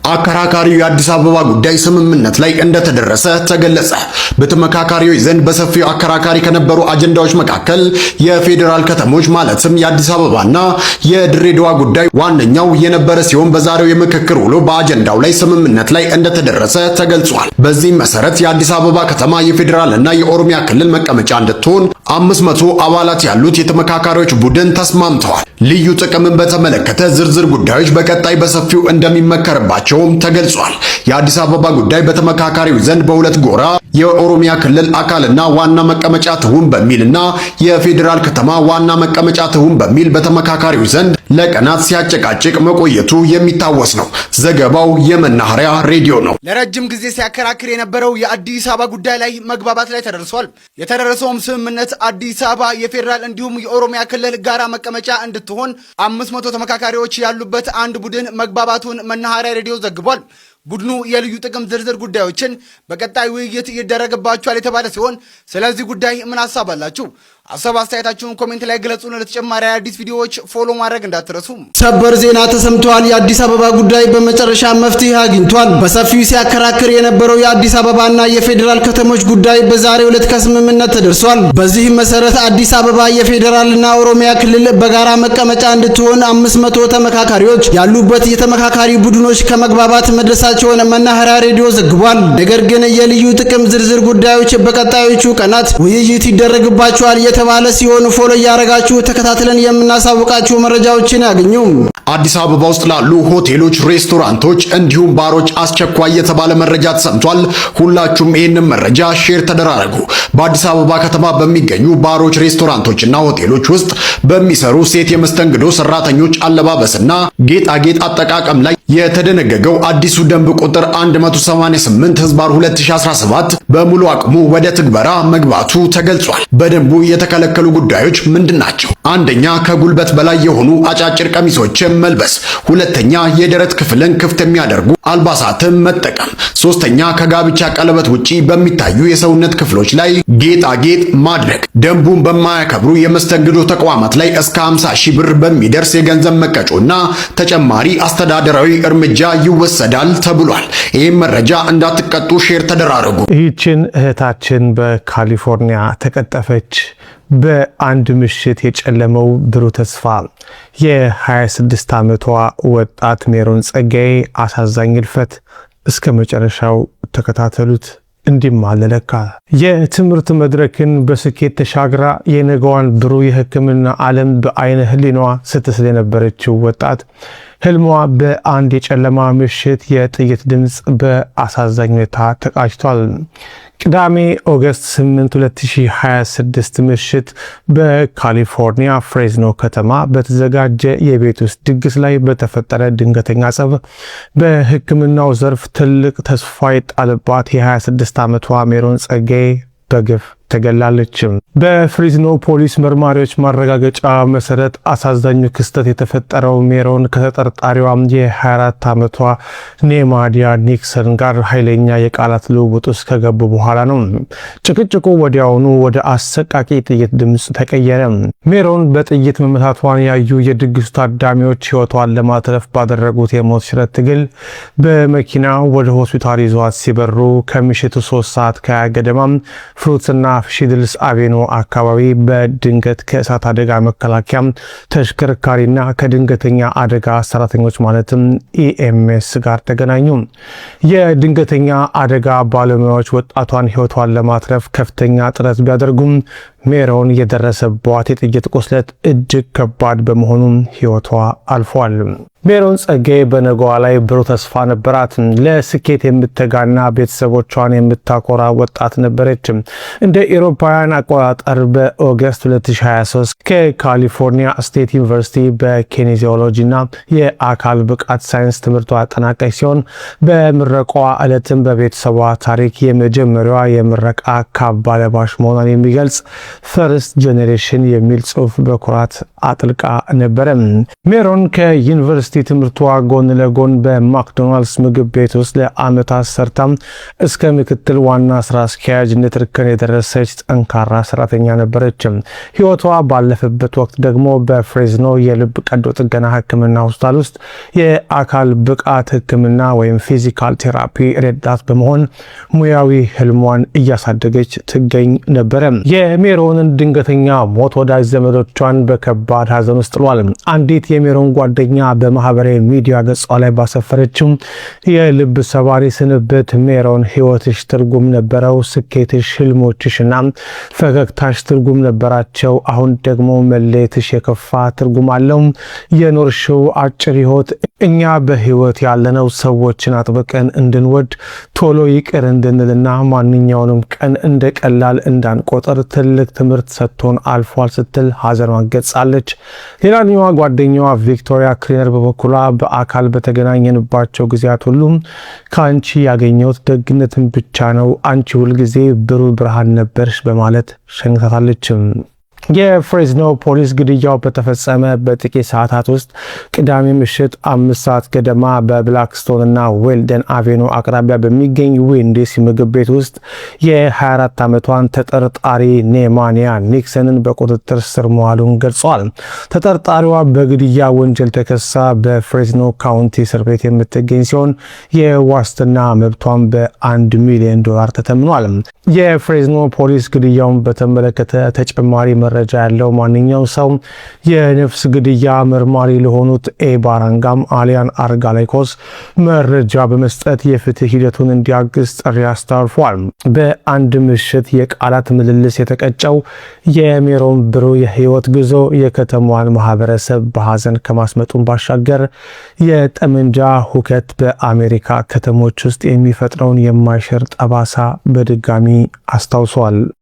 አከራካሪው የአዲስ አበባ ጉዳይ ስምምነት ላይ እንደተደረሰ ተገለጸ። በተመካካሪዎች ዘንድ በሰፊው አከራካሪ ከነበሩ አጀንዳዎች መካከል የፌዴራል ከተሞች ማለትም የአዲስ አበባና የድሬዳዋ ጉዳይ ዋነኛው የነበረ ሲሆን በዛሬው የምክክር ውሎ በአጀንዳው ላይ ስምምነት ላይ እንደተደረሰ ተገልጿል። በዚህም መሰረት የአዲስ አበባ ከተማ የፌዴራልና የኦሮሚያ ክልል መቀመጫ እንድትሆን 500 አባላት ያሉት የተመካካሪዎች ቡድን ተስማምተዋል። ልዩ ጥቅምን በተመለከተ ዝርዝር ጉዳዮች በቀጣይ በሰፊው እንደሚመከርባቸውም ተገልጿል። የአዲስ አበባ ጉዳይ በተመካካሪው ዘንድ በሁለት ጎራ የኦሮሚያ ክልል አካልና ዋና መቀመጫ ትሁን በሚልና የፌዴራል ከተማ ዋና መቀመጫ ትሁን በሚል በተመካካሪው ዘንድ ለቀናት ሲያጨቃጭቅ መቆየቱ የሚታወስ ነው። ዘገባው የመናኸሪያ ሬዲዮ ነው። ለረጅም ጊዜ ሲያከራክር የነበረው የአዲስ አበባ ጉዳይ ላይ መግባባት ላይ ተደርሷል። የተደረሰውም ስምምነት አዲስ አበባ የፌዴራል እንዲሁም የኦሮሚያ ክልል ጋራ መቀመጫ እንድትሆን 500 ተመካካሪዎች ያሉበት አንድ ቡድን መግባባቱን መናኸሪያ ሬዲዮ ዘግቧል። ቡድኑ የልዩ ጥቅም ዝርዝር ጉዳዮችን በቀጣይ ውይይት ይደረግባቸዋል የተባለ ሲሆን ስለዚህ ጉዳይ ምን ሐሳብ አላችሁ? ሐሳብ አስተያየታችሁን ኮሜንት ላይ ግለጹን። ለተጨማሪ አዲስ ቪዲዮዎች ፎሎ ማድረግ እንዳትረሱ። ሰበር ዜና ተሰምቷል። የአዲስ አበባ ጉዳይ በመጨረሻ መፍትሄ አግኝቷል። በሰፊው ሲያከራክር የነበረው የአዲስ አበባና የፌዴራል ከተሞች ጉዳይ በዛሬው ዕለት ከስምምነት ተደርሷል። በዚህም መሰረት አዲስ አበባ የፌዴራልና ኦሮሚያ ክልል በጋራ መቀመጫ እንድትሆን 500 ተመካካሪዎች ያሉበት የተመካካሪ ቡድኖች ከመግባባት መድረሳቸውን መናኸሪያ ሬዲዮ ዘግቧል። ነገር ግን የልዩ ጥቅም ዝርዝር ጉዳዮች በቀጣዮቹ ቀናት ውይይት ይደረግባቸዋል የተባለ ሲሆን ፎሎ ያረጋችሁ ተከታትለን የምናሳውቃችሁ መረጃዎችን ያገኙ። አዲስ አበባ ውስጥ ላሉ ሆቴሎች፣ ሬስቶራንቶች እንዲሁም ባሮች አስቸኳይ የተባለ መረጃ ተሰምቷል። ሁላችሁም ይህንን መረጃ ሼር ተደራረጉ። በአዲስ አበባ ከተማ በሚገኙ ባሮች፣ ሬስቶራንቶችና ሆቴሎች ውስጥ በሚሰሩ ሴት የመስተንግዶ ሰራተኞች አለባበስና ጌጣጌጥ አጠቃቀም ላይ የተደነገገው አዲሱ ደንብ ቁጥር 188/2017 በሙሉ አቅሙ ወደ ትግበራ መግባቱ ተገልጿል። በደንቡ የተከለከሉ ጉዳዮች ምንድናቸው? አንደኛ ከጉልበት በላይ የሆኑ አጫጭር ቀሚሶችን መልበስ፣ ሁለተኛ የደረት ክፍልን ክፍት የሚያደርጉ አልባሳትን መጠቀም፣ ሶስተኛ ከጋብቻ ቀለበት ውጪ በሚታዩ የሰውነት ክፍሎች ላይ ጌጣጌጥ ማድረግ፣ ደንቡን በማያከብሩ የመስተንግዶ ተቋማት ላይ እስከ 50,000 ብር በሚደርስ የገንዘብ መቀጮና ተጨማሪ አስተዳደራዊ እርምጃ ይወሰዳል ተብሏል። ይህም መረጃ እንዳትቀጡ ሼር ተደራረጉ። ይህችን እህታችን በካሊፎርኒያ ተቀጠፈች። በአንድ ምሽት የጨለመው ብሩህ ተስፋ። የ26 ዓመቷ ወጣት ሜሮን ጸጋዬ አሳዛኝ ህልፈት። እስከ መጨረሻው ተከታተሉት። እንዲማለለካ የትምህርት መድረክን በስኬት ተሻግራ የነገዋን ብሩህ የሕክምና ዓለም በአይነ ህሊናዋ ስትስል የነበረችው ወጣት ህልሟ በአንድ የጨለማ ምሽት የጥይት ድምፅ በአሳዛኝ ሁኔታ ተቃጭቷል። ቅዳሜ ኦገስት 8 2026 ምሽት በካሊፎርኒያ ፍሬዝኖ ከተማ በተዘጋጀ የቤት ውስጥ ድግስ ላይ በተፈጠረ ድንገተኛ ጸብ በሕክምናው ዘርፍ ትልቅ ተስፋ የጣለባት የ26 ዓመቷ ሜሮን ጸጋዬ በግፍ ተገላለች። በፍሪዝኖ ፖሊስ መርማሪዎች ማረጋገጫ መሰረት አሳዛኙ ክስተት የተፈጠረው ሜሮን ከተጠርጣሪዋ የ24 ዓመቷ ኔማዲያ ኒክሰን ጋር ኃይለኛ የቃላት ልውውጥ ውስጥ ከገቡ በኋላ ነው። ጭቅጭቁ ወዲያውኑ ወደ አሰቃቂ ጥይት ድምፅ ተቀየረ። ሜሮን በጥይት መመታቷን ያዩ የድግሱ ታዳሚዎች ህይወቷን ለማትረፍ ባደረጉት የሞት ሽረት ትግል በመኪና ወደ ሆስፒታል ይዟት ሲበሩ ከምሽቱ 3 ሰዓት ገደማ ፍሩትና ሺድልስ አቬኖ አካባቢ በድንገት ከእሳት አደጋ መከላከያ ተሽከርካሪና ከድንገተኛ አደጋ ሰራተኞች ማለትም ኢኤምኤስ ጋር ተገናኙ። የድንገተኛ አደጋ ባለሙያዎች ወጣቷን ህይወቷን ለማትረፍ ከፍተኛ ጥረት ቢያደርጉም ሜሮን የደረሰባት የጥይት ቁስለት እጅግ ከባድ በመሆኑ ህይወቷ አልፏል። ሜሮን ጸጋዬ በነገዋ ላይ ብሩህ ተስፋ ነበራት። ለስኬት የምትተጋና ቤተሰቦቿን የምታኮራ ወጣት ነበረች። እንደ አውሮፓውያን አቆጣጠር በኦገስት 2023 ከካሊፎርኒያ ስቴት ዩኒቨርሲቲ በኪኔዚዮሎጂና የአካል ብቃት ሳይንስ ትምህርቷ አጠናቀች ሲሆን በምረቋ ዕለትም በቤተሰቧ ታሪክ የመጀመሪያዋ የምረቃ ካባ ለባሽ መሆኗን የሚገልጽ ፈርስት ጄኔሬሽን የሚል ጽሑፍ በኩራት አጥልቃ ነበረ። ሜሮን ከዩኒቨርሲቲ ትምህርቷ ጎን ለጎን በማክዶናልድስ ምግብ ቤት ውስጥ ለዓመታት ሰርታ እስከ ምክትል ዋና ስራ አስኪያጅነት እርከን የደረሰች ጠንካራ ሰራተኛ ነበረች። ህይወቷ ባለፈበት ወቅት ደግሞ በፍሬዝኖ የልብ ቀዶ ጥገና ሕክምና ሆስፒታል ውስጥ የአካል ብቃት ሕክምና ወይም ፊዚካል ቴራፒ ረዳት በመሆን ሙያዊ ህልሟን እያሳደገች ትገኝ ነበረ። የሜሮንን ድንገተኛ ሞት ወዳጅ ዘመዶቿን በከባድ ሀዘን ውስጥ ጥሏል። አንዲት የሜሮን ጓደኛ በማህበራዊ ሚዲያ ገጿ ላይ ባሰፈረችው የልብ ሰባሪ ስንብት ሜሮን ህይወትሽ ትርጉም ነበረው፣ ስኬትሽ፣ ህልሞችሽና ፈገግታሽ ትርጉም ነበራቸው። አሁን ደግሞ መለየትሽ የከፋ ትርጉም አለው። የኖርሽው አጭር ህይወት እኛ በህይወት ያለነው ሰዎችን አጥብቀን እንድንወድ ቶሎ ይቅር እንድንልና ማንኛውንም ቀን እንደ ቀላል እንዳንቆጥር ትልቅ ትምህርት ሰጥቶን አልፏል ስትል ሀዘኗን ገልጻለች። ሌላኛዋ ጓደኛዋ ቪክቶሪያ ክሊነር በበኩሏ በአካል በተገናኘንባቸው ጊዜያት ሁሉም ከአንቺ ያገኘሁት ደግነትን ብቻ ነው፣ አንቺ ሁልጊዜ ብሩህ ብርሃን ነበርሽ በማለት ሸኝታታለች። የፍሬዝኖ ፖሊስ ግድያው በተፈጸመ በጥቂት ሰዓታት ውስጥ ቅዳሜ ምሽት 5 ሰዓት ገደማ በብላክስቶን እና ዌልደን አቬኑ አቅራቢያ በሚገኝ ዌንዲስ ምግብ ቤት ውስጥ የ24 ዓመቷን ተጠርጣሪ ኔማንያ ኒክሰንን በቁጥጥር ስር መዋሉን ገልጿል። ተጠርጣሪዋ በግድያ ወንጀል ተከሳ በፍሬዝኖ ካውንቲ እስር ቤት የምትገኝ ሲሆን የዋስትና መብቷን $1 ሚሊዮን ተተምኗል። የፍሬዝኖ ፖሊስ ግድያውን በተመለከተ ተጨማሪ መረጃ ያለው ማንኛውም ሰው የነፍስ ግድያ መርማሪ ለሆኑት ባራንጋም አሊያን አርጋላይኮስ መረጃ በመስጠት የፍትህ ሂደቱን እንዲያግዝ ጥሪ አስተላልፏል። በአንድ ምሽት የቃላት ምልልስ የተቀጨው የሜሮን ብሩህ የህይወት ጉዞ የከተማዋን ማህበረሰብ በሀዘን ከማስመጡን ባሻገር የጠመንጃ ሁከት በአሜሪካ ከተሞች ውስጥ የሚፈጥረውን የማይሽር ጠባሳ በድጋሚ አስታውሷል።